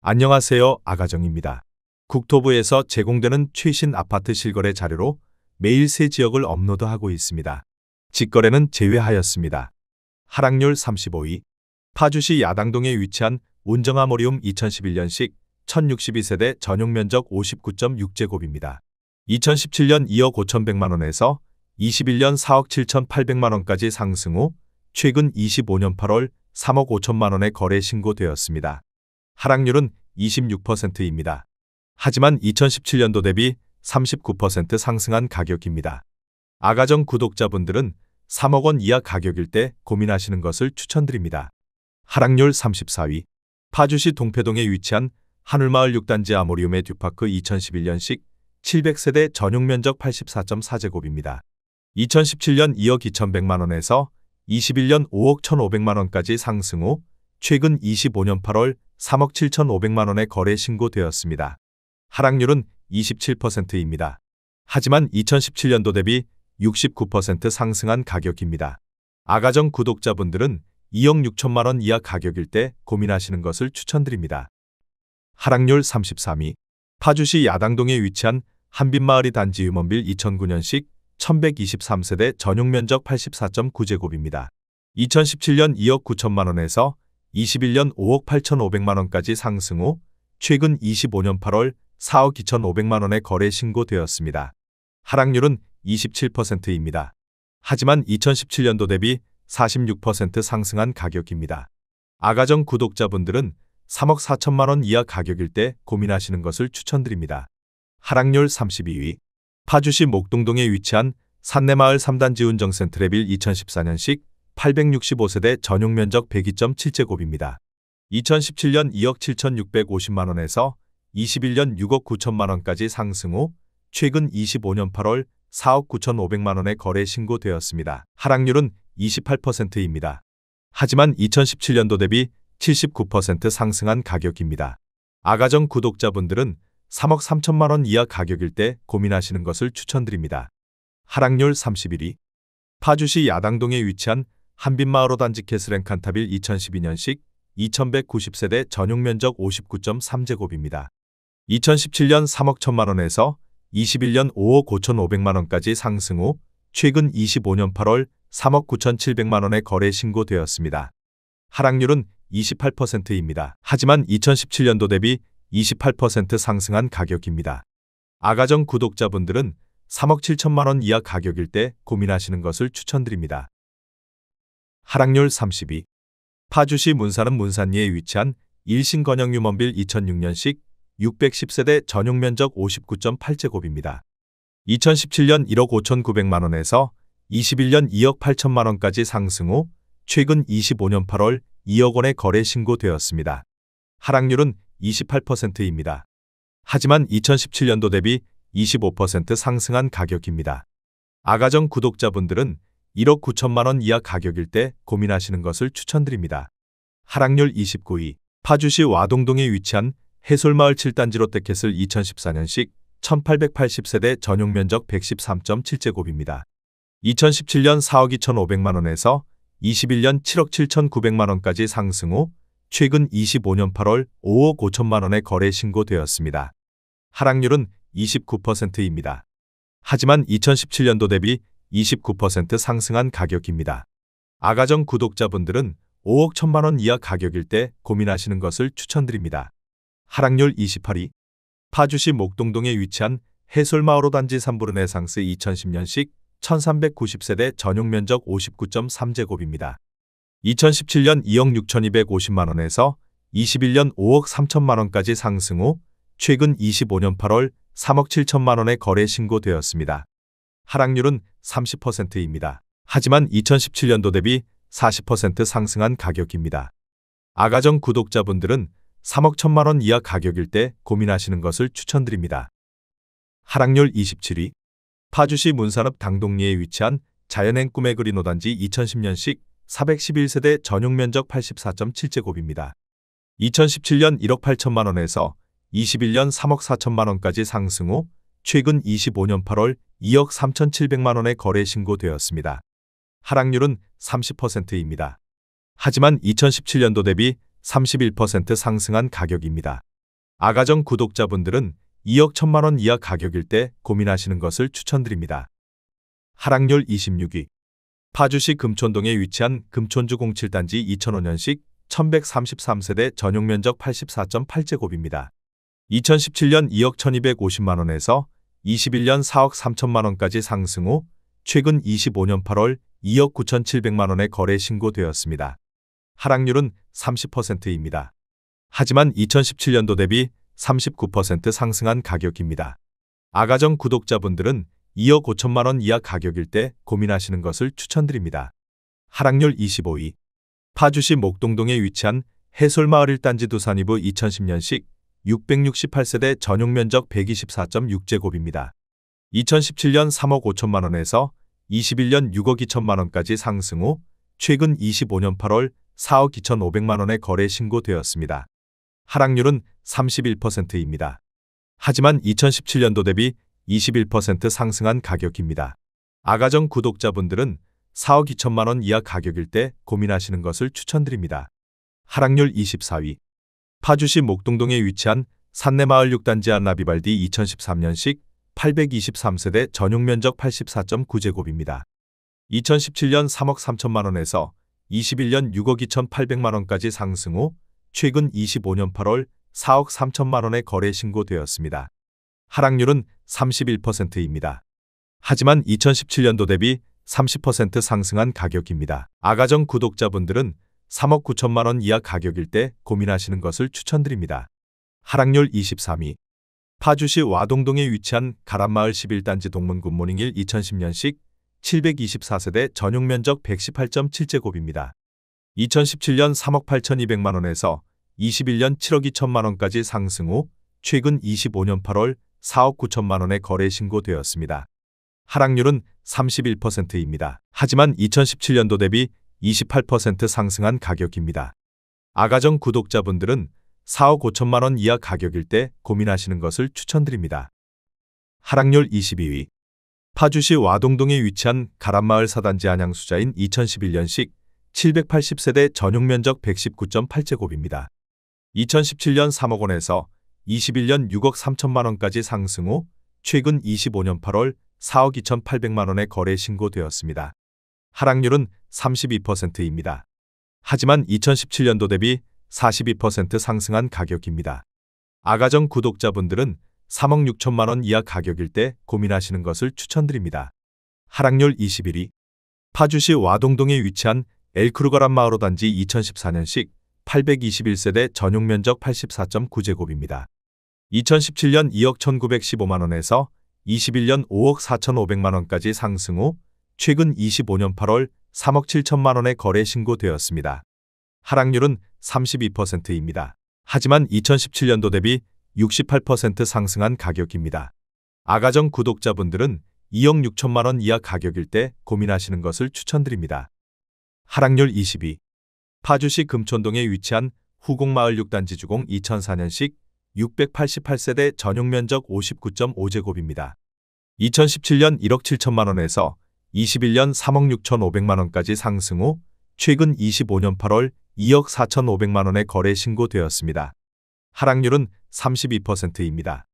안녕하세요. 아가정입니다. 국토부에서 제공되는 최신 아파트 실거래 자료로 매일 새 지역을 업로드하고 있습니다. 직거래는 제외하였습니다. 하락률 35위. 파주시 야당동에 위치한 운정아모리움 2011년식 1062세대 전용면적 59.6제곱입니다. 2017년 2억 5,100만원에서 21년 4억 7,800만원까지 상승 후 최근 25년 8월 3억 5천만원에 거래 신고되었습니다. 하락률은 26%입니다. 하지만 2017년도 대비 39% 상승한 가격입니다. 아가정 구독자분들은 3억 원 이하 가격일 때 고민하시는 것을 추천드립니다. 하락률 34위. 파주시 동패동에 위치한 하늘마을 6단지 아모리움의 듀파크 2011년식 700세대 전용면적 84.4제곱입니다. 2017년 2억 2,100만원에서 21년 5억 1,500만원까지 상승 후 최근 25년 8월 3억 7,500만원에 거래 신고되었습니다. 하락률은 27%입니다. 하지만 2017년도 대비 69% 상승한 가격입니다. 아가정 구독자분들은 2억 6천만원 이하 가격일 때 고민하시는 것을 추천드립니다. 하락률 33위. 파주시 야당동에 위치한 한빛마을이 단지 유먼빌 2009년식 1123세대 전용면적 84.9제곱입니다. 2017년 2억 9천만원에서 21년 5억 8,500만원까지 상승 후 최근 25년 8월 4억 2,500만원에 거래 신고되었습니다. 하락률은 27%입니다. 하지만 2017년도 대비 46% 상승한 가격입니다. 아가정 구독자분들은 3억 4천만원 이하 가격일 때 고민하시는 것을 추천드립니다. 하락률 32위. 파주시 목동동에 위치한 산내마을 3단지 운정센트레빌 2014년식 865세대 전용면적 102.7제곱입니다. 2017년 2억 7,650만원에서 21년 6억 9천만원까지 상승 후 최근 25년 8월 4억 9,500만원에 거래 신고되었습니다. 하락률은 28%입니다. 하지만 2017년도 대비 79% 상승한 가격입니다. 아가정 구독자분들은 3억 3천만원 이하 가격일 때 고민하시는 것을 추천드립니다. 하락률 31위. 파주시 야당동에 위치한 한빛마을 5단지 캐슬앤칸타빌 2012년식 2190세대 전용면적 59.3제곱입니다. 2017년 3억 1천만원에서 21년 5억 5,500만원까지 상승 후 최근 25년 8월 3억 9,700만원에 거래 신고되었습니다. 하락률은 28%입니다. 하지만 2017년도 대비 28% 상승한 가격입니다. 아가정 구독자분들은 3억 7천만원 이하 가격일 때 고민하시는 것을 추천드립니다. 하락률 32. 파주시 문산읍 문산리에 위치한 일신건영 유먼빌 2006년식 610세대 전용면적 59.8제곱입니다. 2017년 1억 5,900만원에서 21년 2억 8천만원까지 상승 후 최근 25년 8월 2억 원에 거래 신고되었습니다. 하락률은 28%입니다. 하지만 2017년도 대비 25% 상승한 가격입니다. 아가정 구독자분들은 1억 9천만원 이하 가격일 때 고민하시는 것을 추천드립니다. 하락률 29위. 파주시 와동동에 위치한 해솔마을 7단지 롯데캐슬 2014년식 1880세대 전용면적 113.7제곱입니다. 2017년 4억 2,500만원에서 21년 7억 7,900만원까지 상승 후 최근 25년 8월 5억 5천만원에 거래 신고되었습니다. 하락률은 29%입니다. 하지만 2017년도 대비 29% 상승한 가격입니다. 아가정 구독자분들은 5억 1천만원 이하 가격일 때 고민하시는 것을 추천드립니다. 하락률 28위. 파주시 목동동에 위치한 해솔마을 5단지 3부르네상스 2010년식 1390세대 전용면적 59.3제곱입니다. 2017년 2억 6,250만원에서 21년 5억 3천만원까지 상승 후 최근 25년 8월 3억 7천만원에 거래 신고되었습니다. 하락률은 30%입니다. 하지만 2017년도 대비 40% 상승한 가격입니다. 아가정 구독자분들은 3억 1천만원 이하 가격일 때 고민하시는 것을 추천드립니다. 하락률 27위. 파주시 문산읍 당동리에 위치한 자연행 꿈의 그린 5단지 2010년식 411세대 전용면적 84.7제곱입니다. 2017년 1억 8천만원에서 21년 3억 4천만원까지 상승 후 최근 25년 8월 2억 3,700만원에 거래 신고되었습니다. 하락률은 30%입니다. 하지만 2017년도 대비 31% 상승한 가격입니다. 아가정 구독자분들은 2억 1천만 원 이하 가격일 때 고민하시는 것을 추천드립니다. 하락률 26위. 파주시 금촌동에 위치한 금촌주 07단지 2005년식 1133세대 전용 면적 84.8제곱입니다. 2017년 2억 1250만 원에서 21년 4억 3천만 원까지 상승 후 최근 25년 8월 2억 9,700만 원에 거래 신고되었습니다. 하락률은 30%입니다. 하지만 2017년도 대비 39% 상승한 가격입니다. 아가정 구독자분들은 2억 5천만 원 이하 가격일 때 고민하시는 것을 추천드립니다. 하락률 25위. 파주시 목동동에 위치한 해솔마을 1단지 두산이브 2010년식 668세대 전용 면적 124.6제곱입니다. 2017년 3억 5천만 원에서 21년 6억 2천만 원까지 상승 후 최근 25년 8월 4억 2,500만 원에 거래 신고되었습니다. 하락률은 31%입니다. 하지만 2017년도 대비 21% 상승한 가격입니다. 아가정 구독자분들은 4억 2천만 원 이하 가격일 때 고민하시는 것을 추천드립니다. 하락률 24위. 파주시 목동동에 위치한 산내마을 6단지 안라비발디 2013년식 823세대 전용 면적 84.9제곱입니다. 2017년 3억 3천만 원에서 21년 6억 2,800만 원까지 상승 후 최근 25년 8월 4억 3천만 원에 거래 신고되었습니다. 하락률은 31%입니다. 하지만 2017년도 대비 30% 상승한 가격입니다. 아가정 구독자분들은 3억 9천만 원 이하 가격일 때 고민하시는 것을 추천드립니다. 하락률 23위. 파주시 와동동에 위치한 가람마을 11단지 동문 굿모닝 1 2010년식 724세대 전용 면적 118.7제곱입니다. 2017년 3억 8,200만 원에서 21년 7억 2천만 원까지 상승 후 최근 25년 8월 4억 9천만 원에 거래 신고되었습니다. 하락률은 31%입니다. 하지만 2017년도 대비 28% 상승한 가격입니다. 아가정 구독자분들은 4억 5천만 원 이하 가격일 때 고민하시는 것을 추천드립니다. 하락률 22위. 파주시 와동동에 위치한 가람마을 4단지 안양수자인 2011년식 780세대 전용 면적 119.8제곱입니다. 2017년 3억 원에서 21년 6억 3천만 원까지 상승 후 최근 25년 8월 4억 2,800만 원에 거래 신고되었습니다. 하락률은 32%입니다. 하지만 2017년도 대비 42% 상승한 가격입니다. 아가정 구독자분들은 3억 6천만 원 이하 가격일 때 고민하시는 것을 추천드립니다. 하락률 21위. 파주시 와동동에 위치한 엘크루가람 마을 5단지 2014년식 821세대 전용 면적 84.9제곱입니다. 2017년 2억 1,915만 원에서 21년 5억 4,500만 원까지 상승 후 최근 25년 8월 3억 7천만 원에 거래 신고되었습니다. 하락률은 32%입니다. 하지만 2017년도 대비 68% 상승한 가격입니다. 아가정 구독자분들은 2억 6천만 원 이하 가격일 때 고민하시는 것을 추천드립니다. 하락률 20위. 파주시 금촌동에 위치한 후곡마을 6단지 주공 2004년식 688세대 전용 면적 59.5제곱입니다. 2017년 1억 7천만 원에서 21년 3억 6,500만 원까지 상승 후 최근 25년 8월 2억 4,500만 원에 거래 신고되었습니다. 하락률은 32%입니다.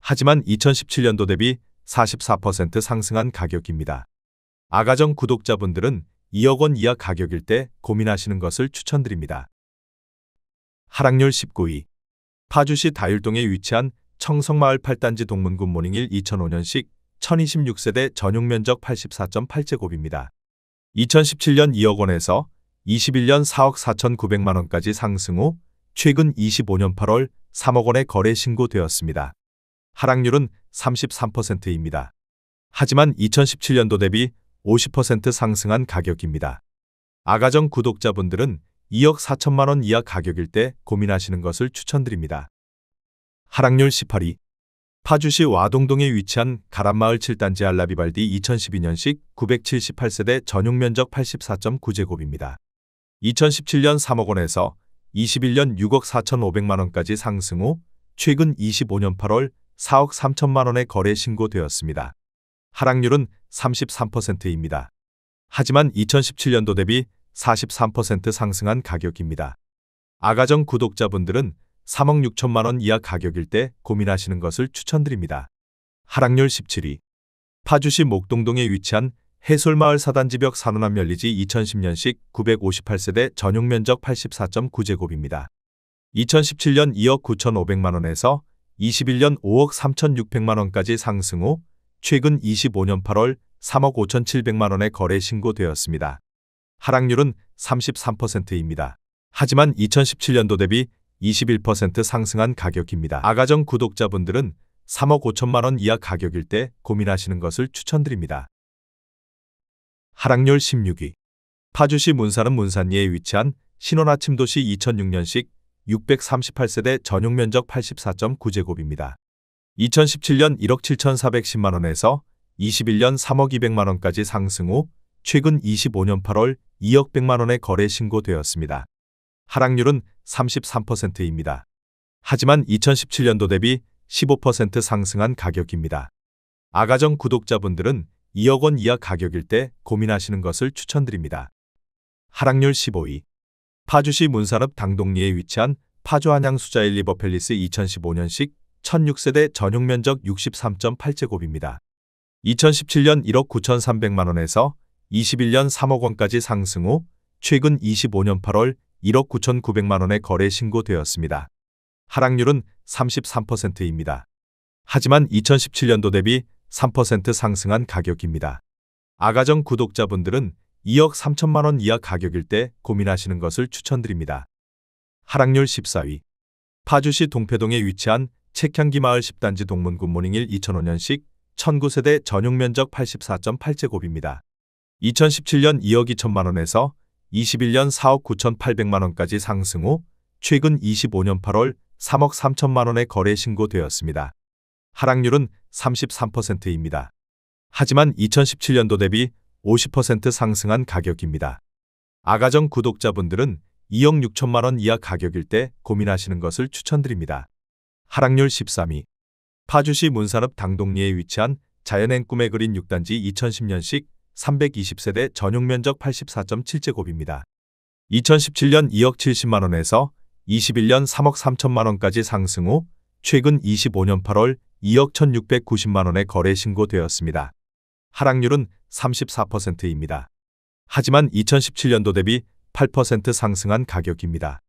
하지만 2017년도 대비 44% 상승한 가격입니다. 아가정 구독자분들은 2억 원 이하 가격일 때 고민하시는 것을 추천드립니다. 하락률 19위. 파주시 다율동에 위치한 청성마을 8단지 동문 굿모닝 1 2005년식 1026세대 전용 면적 84.8제곱입니다. 2017년 2억 원에서 21년 4억 4,900만 원까지 상승 후 최근 25년 8월 3억 원에 거래 신고되었습니다. 하락률은 33%입니다. 하지만 2017년도 대비 50% 상승한 가격입니다. 아가정 구독자분들은 2억 4천만 원 이하 가격일 때 고민하시는 것을 추천드립니다. 하락률 18위. 파주시 와동동에 위치한 가람마을 7단지 알라비발디 2012년식 978세대 전용 면적 84.9제곱입니다. 2017년 3억 원에서 21년 6억 4,500만 원까지 상승 후 최근 25년 8월 4억 3천만 원에 거래 신고되었습니다. 하락률은 33%입니다. 하지만 2017년도 대비 43% 상승한 가격입니다. 아가정 구독자분들은 3억 6천만 원 이하 가격일 때 고민하시는 것을 추천드립니다. 하락률 17위. 파주시 목동동에 위치한 해솔마을 사단지벽 산호남 연리지 2010년식 958세대 전용 면적 84.9제곱입니다. 2017년 2억 9,500만 원에서 21년 5억 3,600만 원까지 상승 후 최근 25년 8월 3억 5,700만 원에 거래 신고되었습니다. 하락률은 33%입니다. 하지만 2017년도 대비 21% 상승한 가격입니다. 아가정 구독자분들은 3억 5천만 원 이하 가격일 때 고민하시는 것을 추천드립니다. 하락률 16위. 파주시 문산읍 문산리에 위치한 신혼아침도시 2006년식 638세대 전용 면적 84.9제곱입니다. 2017년 1억 7,410만 원에서 21년 3억 200만 원까지 상승 후 최근 25년 8월 2억 100만 원에 거래 신고되었습니다. 하락률은 33%입니다. 하지만 2017년도 대비 15% 상승한 가격입니다. 아가정 구독자분들은 2억 원 이하 가격일 때 고민하시는 것을 추천드립니다. 하락률 15위. 파주시 문산읍 당동리에 위치한 파주 한양 수자일 리버팰리스 2015년식 1006세대 전용 면적 63.8제곱입니다. 2017년 1억 9,300만 원에서 21년 3억 원까지 상승 후 최근 25년 8월 1억 9,900만 원에 거래 신고되었습니다. 하락률은 33%입니다. 하지만 2017년도 대비 3% 상승한 가격입니다. 아가정 구독자분들은 2억 3천만 원 이하 가격일 때 고민하시는 것을 추천드립니다. 하락률 14위. 파주시 동패동에 위치한 책향기 마을 10단지 동문 굿모닝1 2005년식 1009세대 전용 면적 84.8제곱입니다. 2017년 2억 2천만 원에서 21년 4억 9,800만 원까지 상승 후 최근 25년 8월 3억 3천만 원에 거래 신고되었습니다. 하락률은 33%입니다. 하지만 2017년도 대비 50% 상승한 가격입니다. 아가정 구독자분들은 2억 6천만 원 이하 가격일 때 고민하시는 것을 추천드립니다. 하락률 13위. 파주시 문산읍 당동리에 위치한 자연행 꿈의 그린 6단지 2010년식 320세대 전용 면적 84.7제곱입니다. 2017년 2억 70만 원에서 21년 3억 3천만 원까지 상승 후 최근 25년 8월 2억 1,690만 원에 거래 신고되었습니다. 하락률은 34%입니다. 하지만 2017년도 대비 8% 상승한 가격입니다.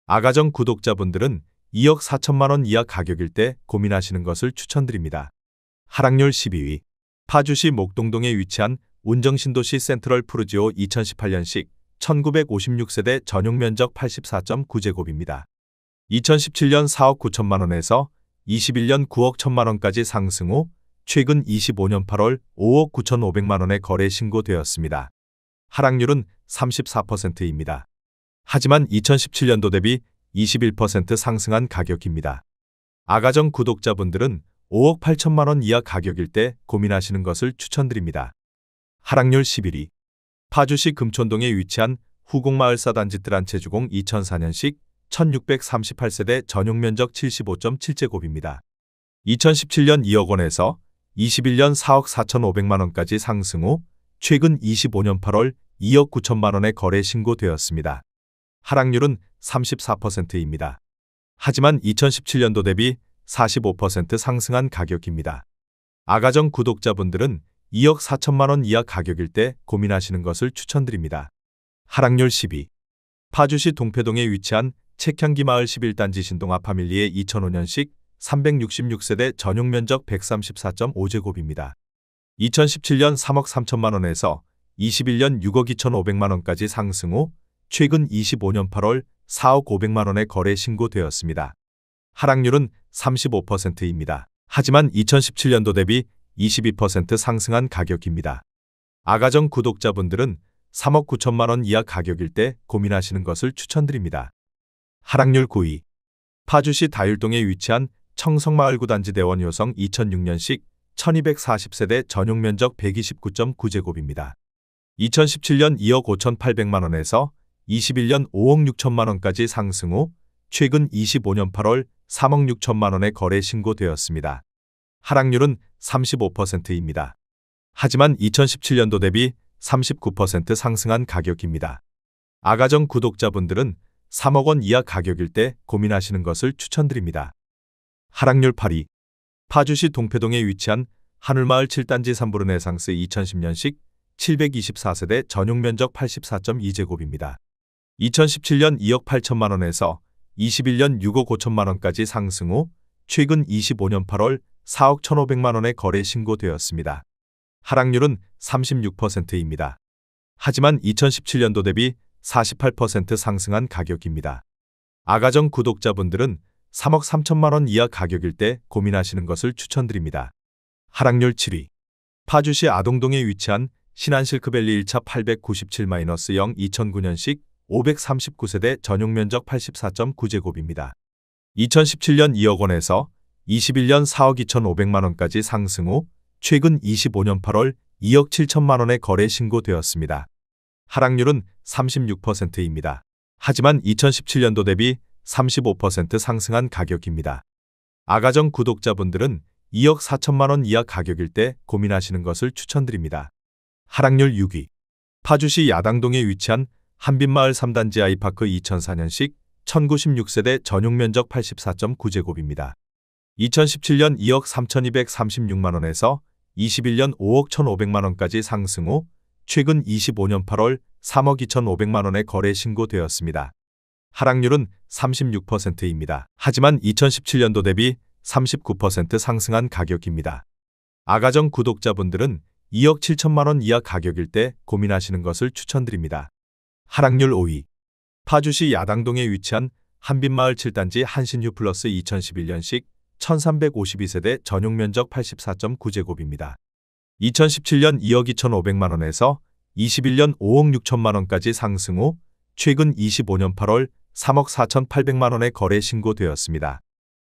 아가정 구독자분들은 2억 4천만 원 이하 가격일 때 고민하시는 것을 추천드립니다. 하락률 12위. 파주시 목동동에 위치한 운정신도시 센트럴 푸르지오 2018년식 1956세대 전용 면적 84.9제곱입니다. 2017년 4억 9천만 원에서 21년 9억 1천만 원까지 상승 후 최근 25년 8월 5억 9,500만 원에 거래 신고되었습니다. 하락률은 34%입니다. 하지만 2017년도 대비 21% 상승한 가격입니다. 아가정 구독자분들은 5억 8천만 원 이하 가격일 때 고민하시는 것을 추천드립니다. 하락률 11위. 파주시 금촌동에 위치한 후곡마을 사단지 뜰한채주공 2004년식 1638세대 전용 면적 75.7제곱입니다. 2017년 2억 원에서 21년 4억 4,500만 원까지 상승 후 최근 25년 8월 2억 9천만 원에 거래 신고되었습니다. 하락률은 34%입니다. 하지만 2017년도 대비 45% 상승한 가격입니다. 아가정 구독자분들은 2억 4천만 원 이하 가격일 때 고민하시는 것을 추천드립니다. 하락률 10위. 파주시 동패동에 위치한 책향기 마을 11단지 신동 아파밀리의 2005년식 366세대 전용 면적 134.5제곱입니다. 2017년 3억 3천만 원에서 21년 6억 2,500만 원까지 상승 후 최근 25년 8월 4억 500만 원에 거래 신고되었습니다. 하락률은 35%입니다. 하지만 2017년도 대비 22% 상승한 가격입니다. 아가정 구독자분들은 3억 9천만 원 이하 가격일 때 고민하시는 것을 추천드립니다. 하락률 9위. 파주시 다율동에 위치한 청성마을 9단지 대원 요성 2006년식 1240세대 전용 면적 129.9제곱입니다. 2017년 2억 5,800만 원에서 21년 5억 6천만 원까지 상승 후 최근 25년 8월 3억 6천만 원에 거래 신고되었습니다. 하락률은 35%입니다. 하지만 2017년도 대비 39% 상승한 가격입니다. 아가정 구독자분들은 3억 원 이하 가격일 때 고민하시는 것을 추천드립니다. 하락률 8위. 파주시 동패동에 위치한 하늘마을 7단지 3부르 네상스 2010년식 724세대 전용 면적 84.2제곱입니다. 2017년 2억 8천만 원에서 21년 6억 5천만 원까지 상승 후 최근 25년 8월 4억 1,500만 원에 거래 신고되었습니다. 하락률은 36%입니다. 하지만 2017년도 대비 48% 상승한 가격입니다. 아가정 구독자분들은 3억 3천만 원 이하 가격일 때 고민하시는 것을 추천드립니다. 하락률 7위. 파주시 아동동에 위치한 신한실크밸리 1차 897-0 2009년식 539세대 전용 면적 84.9제곱입니다. 2017년 2억 원에서 21년 4억 2,500만 원까지 상승 후 최근 25년 8월 2억 7천만 원에 거래 신고되었습니다. 하락률은 36%입니다. 하지만 2017년도 대비 35% 상승한 가격입니다. 아가정 구독자분들은 2억 4천만 원 이하 가격일 때 고민하시는 것을 추천드립니다. 하락률 6위. 파주시 야당동에 위치한 한빛마을 3단지 아이파크 2004년식 1096세대 전용 면적 84.9제곱입니다. 2017년 2억 3,236만 원에서 21년 5억 1,500만 원까지 상승 후 최근 25년 8월 3억 2,500만 원에 거래 신고되었습니다. 하락률은 36%입니다. 하지만 2017년도 대비 39% 상승한 가격입니다. 아가정 구독자분들은 2억 7천만 원 이하 가격일 때 고민하시는 것을 추천드립니다. 하락률 5위. 파주시 야당동에 위치한 한빛마을 7단지 한신휴 플러스 2011년식 1352세대 전용 면적 84.9제곱입니다. 2017년 2억 2,500만 원에서 21년 5억 6천만 원까지 상승 후 최근 25년 8월 3억 4,800만 원에 거래 신고되었습니다.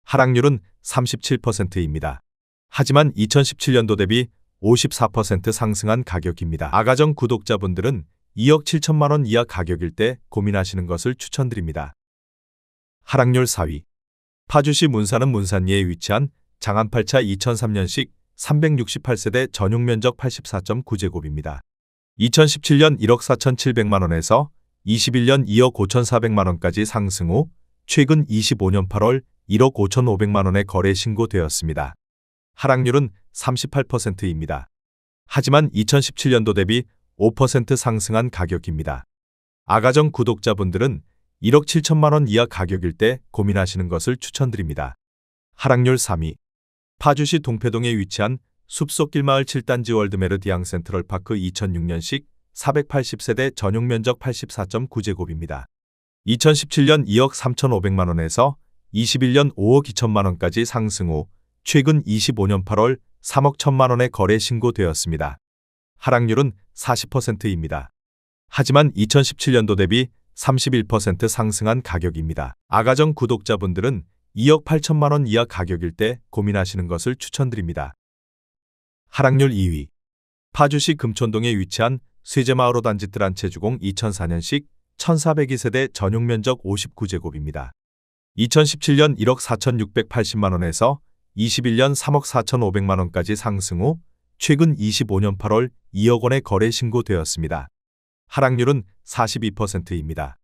하락률은 37%입니다. 하지만 2017년도 대비 54% 상승한 가격입니다. 아가정 구독자분들은 2억 7천만 원 이하 가격일 때 고민하시는 것을 추천드립니다. 하락률 4위. 파주시 문산은 문산리에 위치한 장안 8차 2003년식 368세대 전용 면적 84.9제곱입니다. 2017년 1억 4,700만 원에서 21년 2억 5,400만 원까지 상승 후 최근 25년 8월 1억 5,500만 원에 거래 신고되었습니다. 하락률은 38%입니다. 하지만 2017년도 대비 5% 상승한 가격입니다. 아가정 구독자분들은 1억 7천만 원 이하 가격일 때 고민하시는 것을 추천드립니다. 하락률 3위. 파주시 동패동에 위치한 숲속길 마을 7단지 월드메르 디앙 센트럴파크 2006년식 480세대 전용 면적 84.9제곱입니다. 2017년 2억 3,500만 원에서 21년 5억 2천만 원까지 상승 후 최근 25년 8월 3억 1천만 원에 거래 신고되었습니다. 하락률은 40%입니다. 하지만 2017년도 대비 31% 상승한 가격입니다. 아가정 구독자분들은 2억 8천만 원 이하 가격일 때 고민하시는 것을 추천드립니다. 하락률 2위. 파주시 금촌동에 위치한 쇠제마을호 단지 뜨란체주공 2004년식 1402세대 전용 면적 59제곱입니다. 2017년 1억 4,680만 원에서 21년 3억 4,500만 원까지 상승 후 최근 25년 8월 2억 원에 거래 신고되었습니다. 하락률은 42%입니다.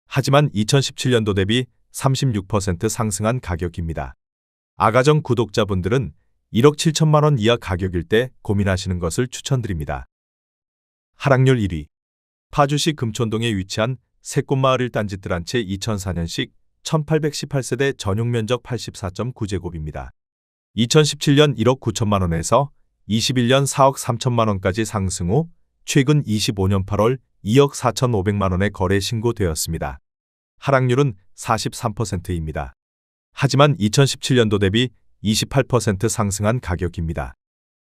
하지만 2017년도 대비 36% 상승한 가격입니다. 아가정 구독자분들은 1억 7천만 원 이하 가격일 때 고민하시는 것을 추천드립니다. 하락률 1위. 파주시 금촌동에 위치한 새꽃마을 1단지 뜨란체 2004년식 1818세대 전용 면적 84.9제곱입니다. 2017년 1억 9천만 원에서 21년 4억 3천만 원까지 상승 후 최근 25년 8월 2억 4,500만 원에 거래 신고되었습니다. 하락률은 43%입니다. 하지만 2017년도 대비 28% 상승한 가격입니다.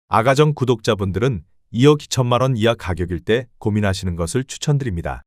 아가정 구독자분들은 2억 2천만 원 이하 가격일 때 고민하시는 것을 추천드립니다.